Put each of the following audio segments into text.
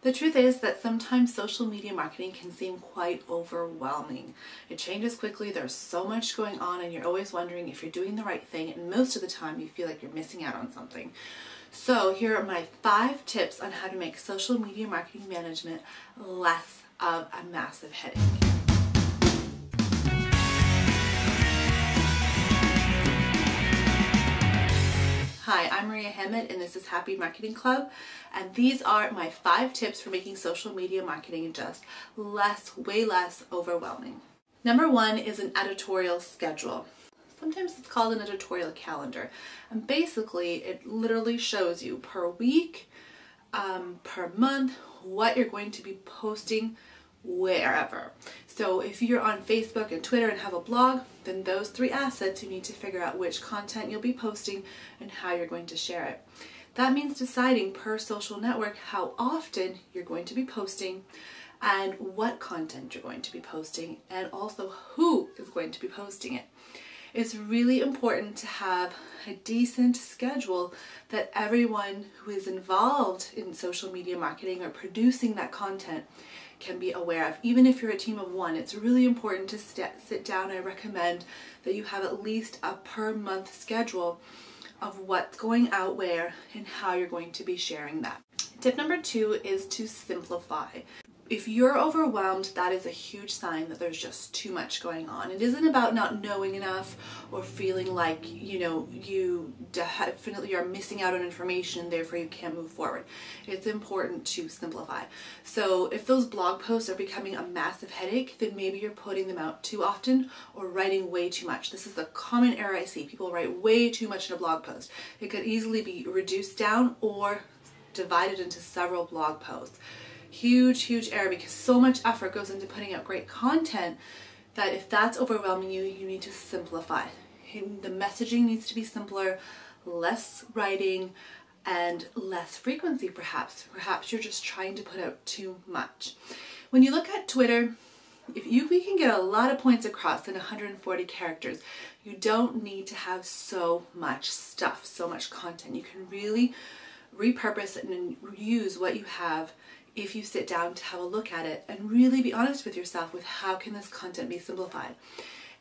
The truth is that sometimes social media marketing can seem quite overwhelming. It changes quickly, there's so much going on, and you're always wondering if you're doing the right thing, and most of the time you feel like you're missing out on something. So here are my 5 tips on how to make social media marketing management less of a massive headache. Hi, I'm Maria Hammett and this is Happy Marketing Club, and these are my 5 tips for making social media marketing just way less overwhelming. Number 1 is an editorial schedule. Sometimes it's called an editorial calendar, and basically it literally shows you per week, per month, what you're going to be posting wherever. So if you're on Facebook and Twitter and have a blog, then those 3 assets you need to figure out which content you'll be posting and how you're going to share it. That means deciding per social network how often you're going to be posting and what content you're going to be posting, and also who is going to be posting it. It's really important to have a decent schedule that everyone who is involved in social media marketing or producing that content can be aware of. Even if you're a team of 1, it's really important to sit down. I recommend that you have at least a per month schedule of what's going out where and how you're going to be sharing that. Tip number 2 is to simplify. If you're overwhelmed, that is a huge sign that there's just too much going on. It isn't about not knowing enough or feeling like, you definitely are missing out on information, therefore you can't move forward. It's important to simplify. So if those blog posts are becoming a massive headache, then maybe you're putting them out too often or writing way too much. This is a common error I see. People write way too much in a blog post. It could easily be reduced down or divided into several blog posts. Huge error, because so much effort goes into putting out great content that if that's overwhelming you, you need to simplify. The messaging needs to be simpler, less writing, and less frequency perhaps. Perhaps you're just trying to put out too much. When you look at Twitter, we can get a lot of points across in 140 characters. You don't need to have so much stuff, so much content. You can really repurpose and use what you have if you sit down to have a look at it and really be honest with yourself with how can this content be simplified.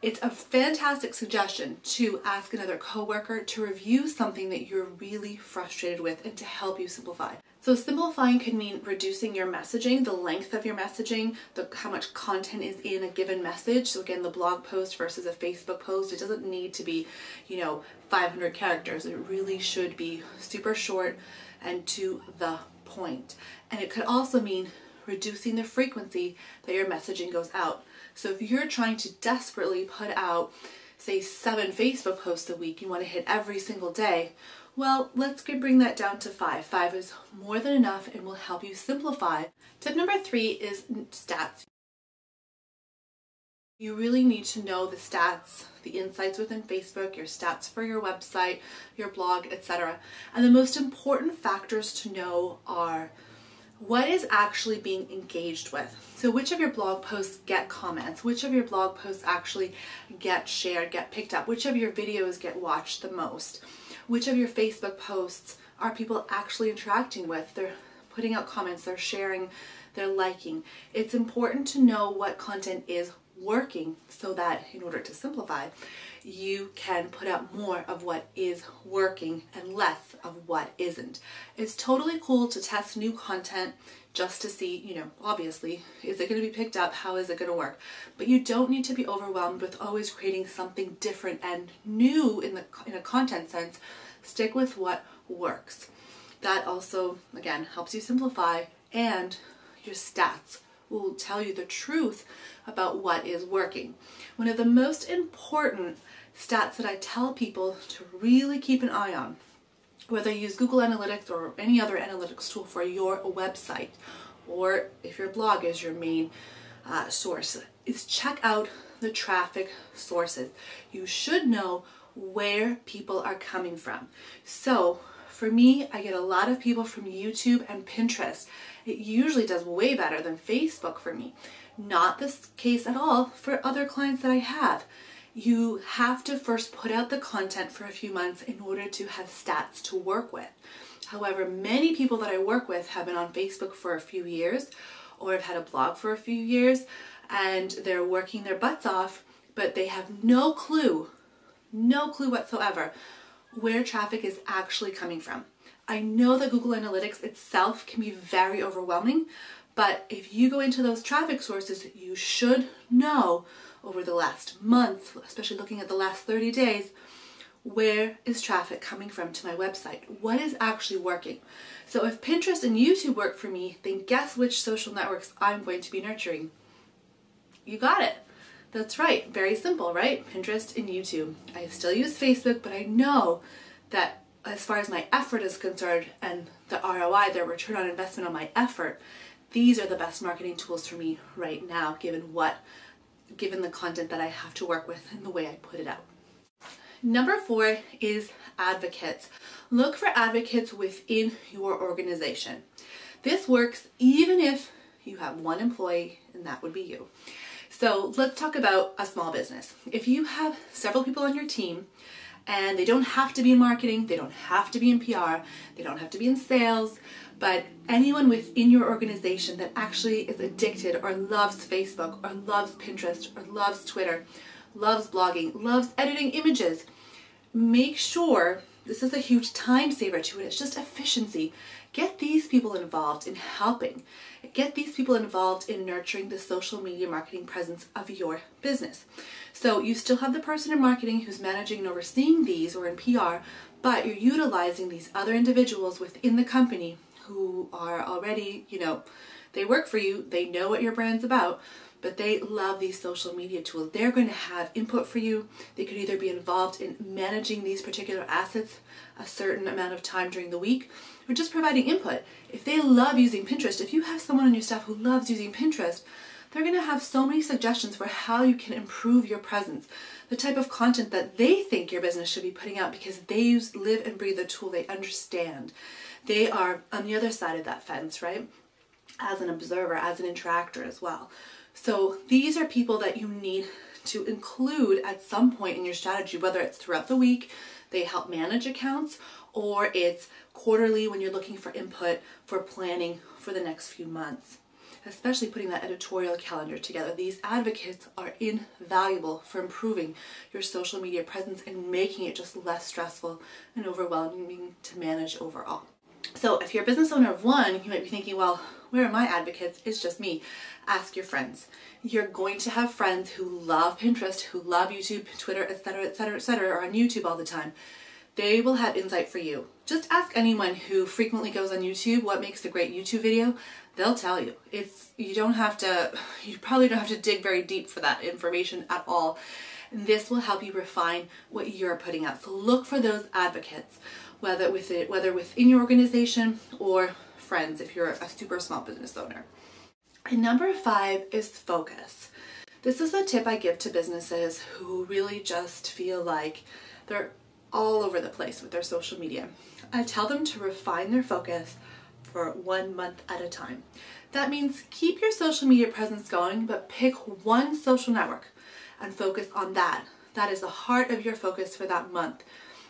It's a fantastic suggestion to ask another coworker to review something that you're really frustrated with and to help you simplify. So simplifying could mean reducing your messaging, the length of your messaging, how much content is in a given message. So again, the blog post versus a Facebook post, it doesn't need to be, 500 characters. It really should be super short and to the point. And it could also mean reducing the frequency that your messaging goes out. So if you're trying to desperately put out, say, 7 Facebook posts a week, you want to hit every single day, well, let's bring that down to 5. 5 is more than enough and will help you simplify. Tip number 3 is stats. You really need to know the stats, the insights within Facebook, your stats for your website, your blog, etc. And the most important factors to know are what is actually being engaged with. So which of your blog posts get comments? Which of your blog posts actually get shared, get picked up? Which of your videos get watched the most? Which of your Facebook posts are people actually interacting with? They're putting out comments, they're sharing, they're liking. It's important to know what content is working so that in order to simplify, you can put out more of what is working and less of what isn't. It's totally cool to test new content just to see, obviously, is it going to be picked up? How is it going to work? But you don't need to be overwhelmed with always creating something different and new in a content sense. Stick with what works. That also, again, helps you simplify, and your stats will tell you the truth about what is working. One of the most important stats that I tell people to really keep an eye on, whether you use Google Analytics or any other analytics tool for your website, or if your blog is your main source, is check out the traffic sources. You should know where people are coming from. So for me, I get a lot of people from YouTube and Pinterest. It usually does way better than Facebook for me. Not this case at all for other clients that I have. You have to first put out the content for a few months in order to have stats to work with. However, many people that I work with have been on Facebook for a few years or have had a blog for a few years, and they're working their butts off, but they have no clue whatsoever where traffic is actually coming from. I know that Google Analytics itself can be very overwhelming, but if you go into those traffic sources, you should know over the last month, especially looking at the last 30 days, where is traffic coming from to my website? What is actually working? So if Pinterest and YouTube work for me, then guess which social networks I'm going to be nurturing? You got it. That's right. Very simple, right? Pinterest and YouTube. I still use Facebook, but I know that as far as my effort is concerned and the ROI, the return on investment on my effort, these are the best marketing tools for me right now, given the content that I have to work with and the way I put it out. Number 4 is advocates. Look for advocates within your organization. This works even if you have one employee, and that would be you. So let's talk about a small business. If you have several people on your team, and they don't have to be in marketing, they don't have to be in PR, they don't have to be in sales, but anyone within your organization that actually is addicted or loves Facebook or loves Pinterest or loves Twitter, loves blogging, loves editing images, make sure, this is a huge time saver to it, it's just efficiency. Get these people involved in helping. Get these people involved in nurturing the social media marketing presence of your business. So you still have the person in marketing who's managing and overseeing these, or in PR, but you're utilizing these other individuals within the company who are already, they work for you, they know what your brand's about, but they love these social media tools. They're going to have input for you. They could either be involved in managing these particular assets a certain amount of time during the week, or just providing input. If they love using Pinterest, if you have someone on your staff who loves using Pinterest, they're going to have so many suggestions for how you can improve your presence, the type of content that they think your business should be putting out, because they live and breathe the tool, they understand. They are on the other side of that fence, right? As an observer, as an interactor as well. So these are people that you need to include at some point in your strategy, whether it's throughout the week, they help manage accounts, or it's quarterly when you're looking for input for planning for the next few months. Especially putting that editorial calendar together. These advocates are invaluable for improving your social media presence and making it just less stressful and overwhelming to manage overall. So if you're a business owner of one, you might be thinking, well, where are my advocates? It's just me. Ask your friends. You're going to have friends who love Pinterest, who love YouTube, Twitter, etc., etc., etc., or on YouTube all the time. They will have insight for you. Just ask anyone who frequently goes on YouTube what makes a great YouTube video. They'll tell you. You probably don't have to dig very deep for that information at all. And this will help you refine what you're putting out. So look for those advocates, whether within your organization or friends if you're a super small business owner. And number 5 is focus. This is a tip I give to businesses who really just feel like they're all over the place with their social media. I tell them to refine their focus for 1 month at a time. That means keep your social media presence going, but pick one social network and focus on that. That is the heart of your focus for that month.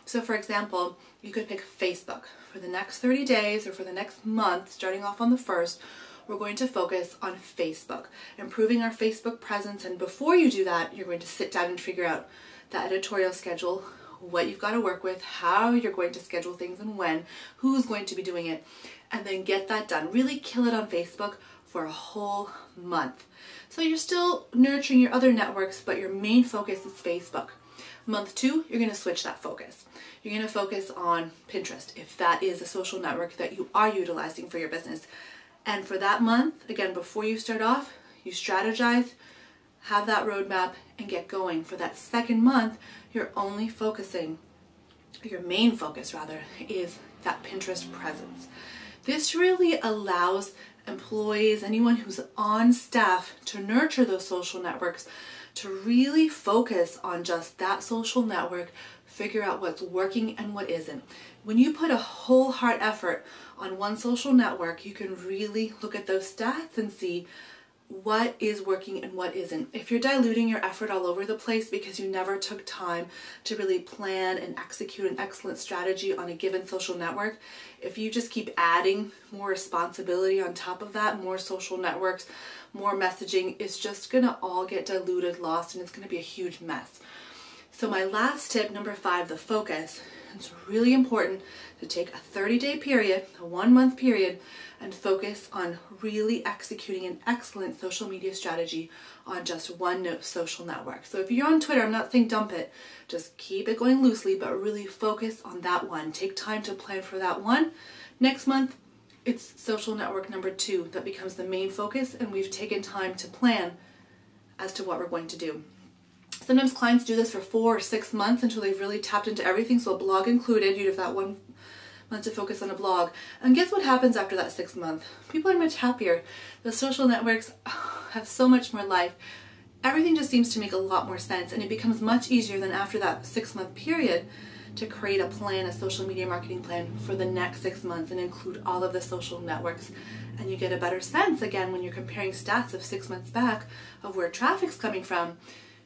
So for example, you could pick Facebook. For the next 30 days or for the next month, starting off on the 1st, we're going to focus on Facebook, improving our Facebook presence. And before you do that, you're going to sit down and figure out the editorial schedule, what you've got to work with, how you're going to schedule things and when, who's going to be doing it, and then get that done. Really kill it on Facebook for a whole month. So you're still nurturing your other networks, but your main focus is Facebook. Month 2, you're going to switch that focus. You're going to focus on Pinterest, if that is a social network that you are utilizing for your business. And for that month, again, before you start off, you strategize, have that roadmap, and get going. For that second month, you're only focusing, your main focus rather, is that Pinterest presence. This really allows employees, anyone who's on staff, to nurture those social networks, to really focus on just that social network, figure out what's working and what isn't. When you put a whole heart effort on one social network, you can really look at those stats and see what is working and what isn't. If you're diluting your effort all over the place because you never took time to really plan and execute an excellent strategy on a given social network, if you just keep adding more responsibility on top of that, more social networks, more messaging, it's just gonna all get diluted, lost, and it's gonna be a huge mess. So my last tip, number 5, the focus. It's really important to take a 30-day period, a 1-month period, and focus on really executing an excellent social media strategy on just one social network. So if you're on Twitter, I'm not saying dump it, just keep it going loosely, but really focus on that one. Take time to plan for that one. Next month, it's social network number 2 that becomes the main focus, and we've taken time to plan as to what we're going to do. Sometimes clients do this for 4 or 6 months until they've really tapped into everything, so a blog included. You'd have that 1 month to focus on a blog. And guess what happens after that 6th month? People are much happier. The social networks have so much more life. Everything just seems to make a lot more sense, and it becomes much easier than after that 6-month period to create a plan, a social media marketing plan for the next 6 months and include all of the social networks. And you get a better sense, again, when you're comparing stats of 6 months back of where traffic's coming from.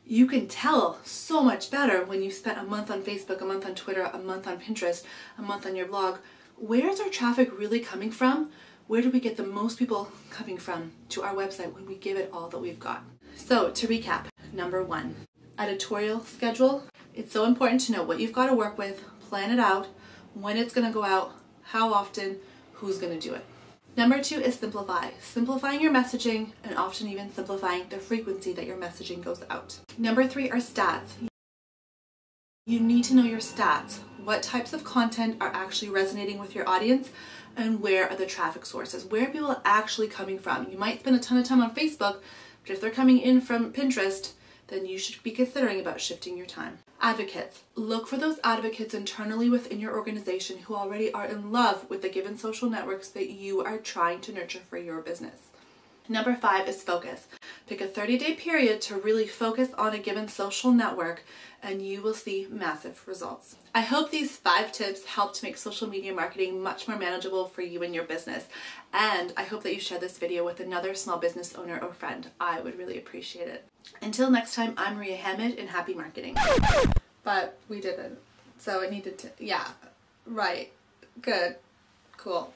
You can tell so much better when you've spent a month on Facebook, a month on Twitter, a month on Pinterest, a month on your blog. Where's our traffic really coming from? Where do we get the most people coming from to our website when we give it all that we've got? So to recap, number 1, editorial schedule. It's so important to know what you've got to work with, plan it out, when it's going to go out, how often, who's going to do it. Number 2 is simplify. Simplifying your messaging and often even simplifying the frequency that your messaging goes out. Number 3 are stats. You need to know your stats. What types of content are actually resonating with your audience and where are the traffic sources? Where are people actually coming from? You might spend a ton of time on Facebook, but if they're coming in from Pinterest, then you should be considering about shifting your time. Advocates. Look for those advocates internally within your organization who already are in love with the given social networks that you are trying to nurture for your business. Number 5 is focus. Pick a 30-day period to really focus on a given social network and you will see massive results. I hope these 5 tips help to make social media marketing much more manageable for you and your business. And I hope that you share this video with another small business owner or friend. I would really appreciate it. Until next time, I'm Maria Hammett in Happy Marketing. But we didn't. So it needed to, yeah, right, good, cool.